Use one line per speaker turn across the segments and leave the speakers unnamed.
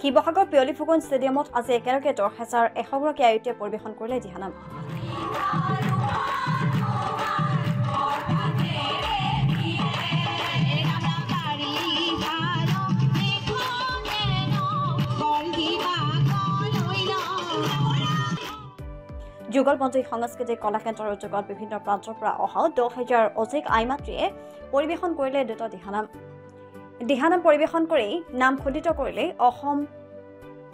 শিৱসাগৰ পিয়লি ফুকন ষ্টেডিয়ামত আজি একেলগে 10,100 গৰাকী আয়ুটিয়ে পৰিৱেশন কৰিলে দিহানাম। যুগলবন্দী সাংস্কৃতিক কলাকেন্দ্ৰৰ উদ্যোগত বিভিন্ন প্ৰান্তৰ পৰা অহা 10,000 অধিক আইমাতৃয়ে পৰিৱেশন কৰিলে দুটা দিহানাম। দিহানাম পৰিৱেশন কৰি নাম খোদিত কৰিলে অসম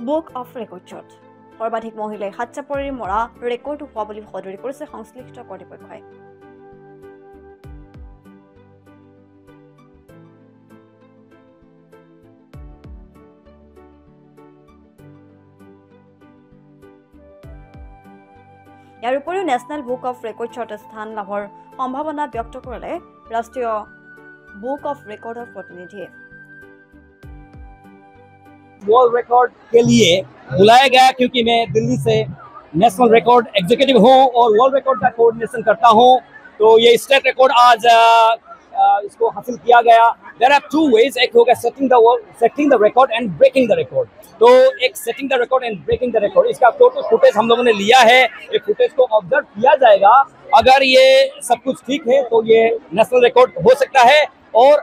বুক অফ ৰেকৰ্ডছত। সৰ্বাধিক মহিলাই হাত চাপৰি মৰা ৰেকৰ্ড হোৱা বুলি সদৰি কৰিছে সংশ্লিষ্ট কৰ্তৃপক্ষই। ইয়াৰ উপৰিও নেশ্যনেল বুক অফ ৰেকৰ্ডছত স্থান লাভৰ সম্ভাৱনা ব্যক্ত কৰিলে ৰাষ্ট্ৰীয় बुक ऑफ रिकॉर्ड प्रतिनिधि।
वर्ल्ड रिकॉर्ड के लिए बुलाया गया क्योंकि मैं दिल्ली से नेशनल रिकॉर्ड एग्जीक्यूटिव हूं और वर्ल्ड रिकॉर्ड का कोऑर्डिनेशन करता हूं। तो ये स्टेट रिकॉर्ड आज इसको हासिल किया गया। देयर आर टू वेज, एक होगा setting the record and breaking the record. तो एक setting the record and breaking the record, इसका टोटल फुटेज हम लोगों ने लिया है। ये फुटेज को ऑब्जर्व किया जाएगा, अगर ये सब कुछ ठीक है तो ये नेशनल रिकॉर्ड हो सकता है। और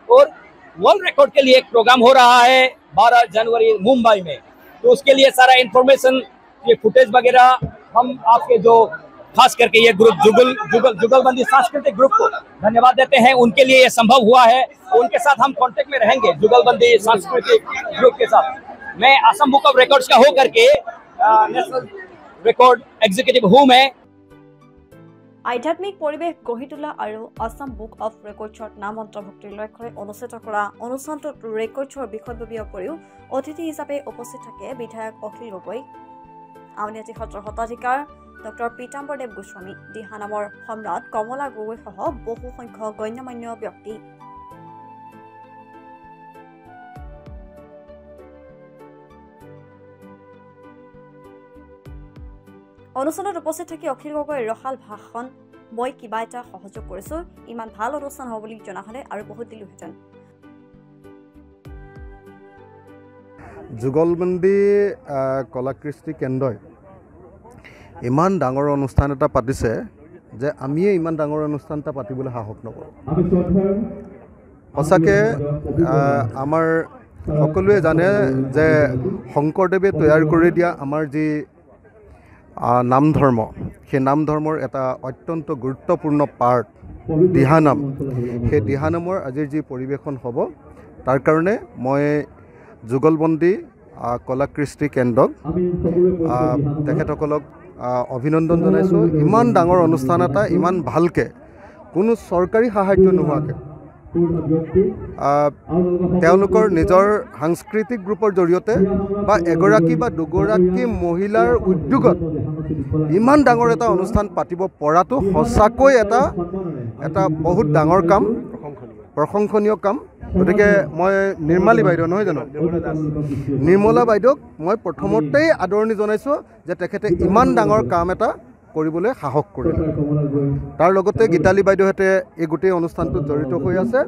वर्ल्ड रिकॉर्ड के लिए एक प्रोग्राम हो रहा है 12 जनवरी मुंबई में। तो उसके लिए सारा इंफॉर्मेशन, ये फुटेज वगैरह हम आपके जो खास करके ये ग्रुप जुगलबंदी सांस्कृतिक ग्रुप को धन्यवाद देते हैं, उनके लिए ये संभव हुआ है। उनके साथ हम कांटेक्ट में रहेंगे, जुगलबंदी सांस्कृतिक ग्रुप के साथ। मैं असम बुक ऑफ रिकॉर्ड्स का होकर के नेशनल रिकॉर्ड एग्जीक्यूटिव हूँ मैं।
আধ্যাত্মিক পৰিৱেশ গঢ়ি তোলা আৰু আসাম বুক অফ ৰেকৰ্ডছত নাম অন্তৰ্ভুক্তিৰ লক্ষ্যৰে অনুষ্ঠিত কৰা অনুষ্ঠানটোত ৰেকৰ্ডছৰ বিষয়ববীয়াৰ উপৰিও অতিথি হিচাপে উপস্থিত থাকে বিধায়ক অখিল গগৈ, আউনীআটী সত্ৰৰ শতাধিকাৰ ডক্টৰ পীতাম্বৰদেৱ গোস্বামী, দিহানামৰ সম্ৰাট কমলা গগৈ সহ বহু সংখ্যক গণ্যমান্য ব্যক্তি। অনুষ্ঠানত উপস্থিত থাকি অখিল গগৈ ৰসাল ভাষণ, মই কিবা এটা সহযোগ কৰিছো, ইমান ভাল অনুষ্ঠান হ'ব বুলি জনা হ'লে আৰু বহুত দিলোহেঁতেন।
যুগলবন্দী কলাকৃষ্টি কেন্দ্ৰই ইমান ডাঙৰ অনুষ্ঠান এটা পাতিছে যে আমিয়ে ইমান ডাঙৰ অনুষ্ঠান এটা পাতিবলৈ সাহস নকৰোঁ। সঁচাকৈ আমাৰ সকলোৱে জানে যে শংকৰদেৱে তৈয়াৰ কৰি দিয়া আমাৰ যি নাম ধৰ্ম, সেই নাম ধৰ্মৰ এটা অত্যন্ত গুৰুত্বপূৰ্ণ পাৰ্ট দিহানাম। সেই দিহানামৰ আজিৰ যি পৰিৱেশন হ'ব, তাৰ কাৰণে মই যুগলবন্দী কলাকৃষ্টি কেন্দ্ৰক তেখেতসকলক অভিনন্দন জনাইছোঁ। ইমান ডাঙৰ অনুষ্ঠান এটা ইমান ভালকৈ কোনো চৰকাৰী সাহায্য নোহোৱাকৈ তেওঁলোকৰ নিজৰ সাংস্কৃতিক গ্ৰুপৰ জৰিয়তে বা এগৰাকী বা দুগৰাকী মহিলাৰ উদ্যোগত ইমান ডাঙৰ এটা অনুষ্ঠান পাতিব পৰাটো সঁচাকৈ এটা বহুত ডাঙৰ কাম, প্ৰশংসনীয় কাম। গতিকে মই নিৰ্মালী বাইদেউ নহয় জানো, নিৰ্মলা বাইদেউক মই প্ৰথমতেই আদৰণি জনাইছোঁ যে তেখেতে ইমান ডাঙৰ কাম এটা কৰিবলৈ সাহস কৰিলে। তাৰ লগতে গীতালী বাইদেউহঁতে এই গোটেই অনুষ্ঠানটোত জড়িত হৈ আছে।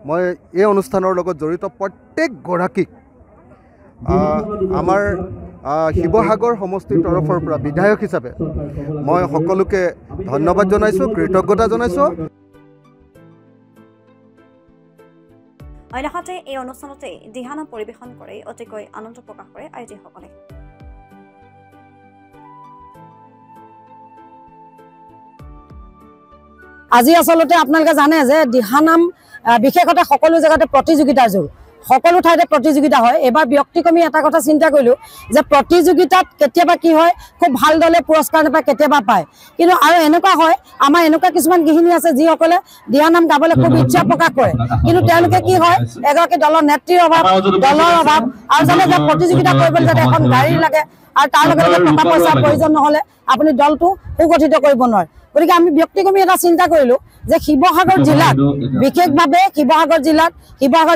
মই এই অনুষ্ঠানৰ লগত জড়িত প্ৰত্যেকগৰাকীক আমাৰ শিৱসাগৰ সমষ্টিৰ তৰফৰ পৰা বিধায়ক হিচাপে মই সকলোকে ধন্যবাদ জনাইছোঁ, কৃতজ্ঞতা জনাইছোঁ।
অন্যহাতে এই অনুষ্ঠানতে দিহানাম পৰিৱেশন কৰি অতিকৈ আনন্দ প্ৰকাশ কৰে আয়োজকসকলে।
আজি আচলতে আপোনালোকে জানে যে দিহানাম বিশেষতে সকলো জেগাতে প্ৰতিযোগিতাৰ যুগ, সকলো ঠাইতে প্ৰতিযোগিতা হয়। এবাৰ ব্যক্তিক্ৰমী এটা কথা চিন্তা কৰিলোঁ যে প্ৰতিযোগিতাত কেতিয়াবা কি হয়, খুব ভাল দলে পুৰস্কাৰ নাপায়, কেতিয়াবা পায়। কিন্তু আৰু এনেকুৱা হয়, আমাৰ এনেকুৱা কিছুমান গৃহিণী আছে যিসকলে দিহানাম গাবলৈ খুব ইচ্ছা প্ৰকাশ কৰে, কিন্তু তেওঁলোকে কি হয়, এগৰাকী দলৰ নেত্ৰীৰ অভাৱ, দলৰ অভাৱ, আৰু জানে যে প্ৰতিযোগিতা কৰিবলৈ যাতে এখন গাড়ী লাগে আৰু তাৰ লগে লগে টকা পইচাৰ প্ৰয়োজন নহ'লে আপুনি দলটো সুগঠিত কৰিব নোৱাৰে। গতিকে আমি ব্যক্তিক্ৰমী এটা চিন্তা কৰিলো যে শিৱসাগৰ জিলাত বিশেষভাৱে শিৱসাগৰ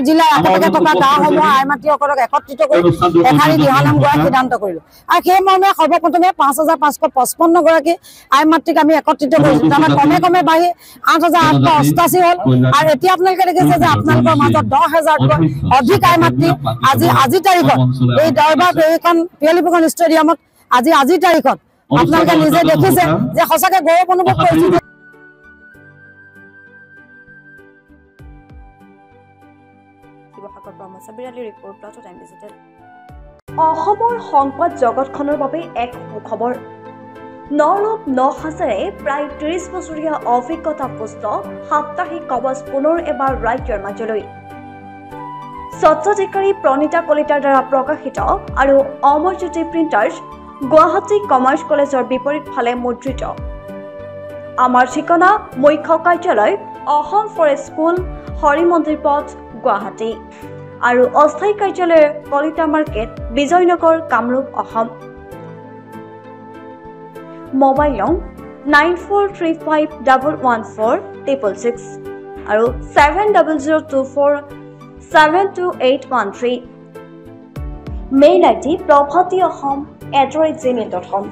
জিলাৰ আশে-পাশে থকা গাঁওসমূহ আই মাতৃসকলক একত্ৰিত কৰি এষাৰি দিহানাম গোৱাৰ সিদ্ধান্ত কৰিলো আৰু সেই মৰ্মে সৰ্বপ্ৰথমে 5555 গৰাকী আই মাতৃক আমি একত্ৰিত কৰিছো তাৰমানে কমে বাঢ়ি 8888 হ'ল আৰু এতিয়া আপোনালোকে দেখিছে যে আপোনালোকৰ মাজত 10,000তকৈ অধিক আই মাতৃ আজি তাৰিখত এই দৰবাৰ এইখন পিয়লি ফুকন ষ্টেডিয়ামত আজি তাৰিখত আপোনালোকে নিজে দেখিছে যে সঁচাকে গৌৰৱ অনুভৱ কৰিছে।
অসমৰ সংবাদ জগতখনৰ বাবে এক সুখবৰ নৰূপ নসাজেৰে প্ৰায় 30 বছৰীয়া অভিজ্ঞতা পুষ্ট সাপ্তাহিক কবচ পুনৰ এবাৰ ৰাজ্যৰ মাজলৈ স্বচ্ছাধিকাৰী প্ৰণীতা কলিতাৰ দ্বাৰা প্ৰকাশিত আৰু অমৰজ্যোতি প্ৰিণ্টাৰ্ছ গুৱাহাটী কমাৰ্চ কলেজৰ বিপৰীত ফালে মুদ্ৰিত আমাৰ ঠিকনা মুখ্য কাৰ্যালয় অসম ফৰেষ্ট স্কুল হৰিমন্দিৰ পথ গুৱাহাটী আৰু অস্থায়ী কাৰ্যালয় কলিতা মাৰ্কেট বিজয়নগৰ কামৰূপ অসম মোবাইল নং 9435114666 আৰু 7024722813 মেইল আইডি probhatiahom@gmail.com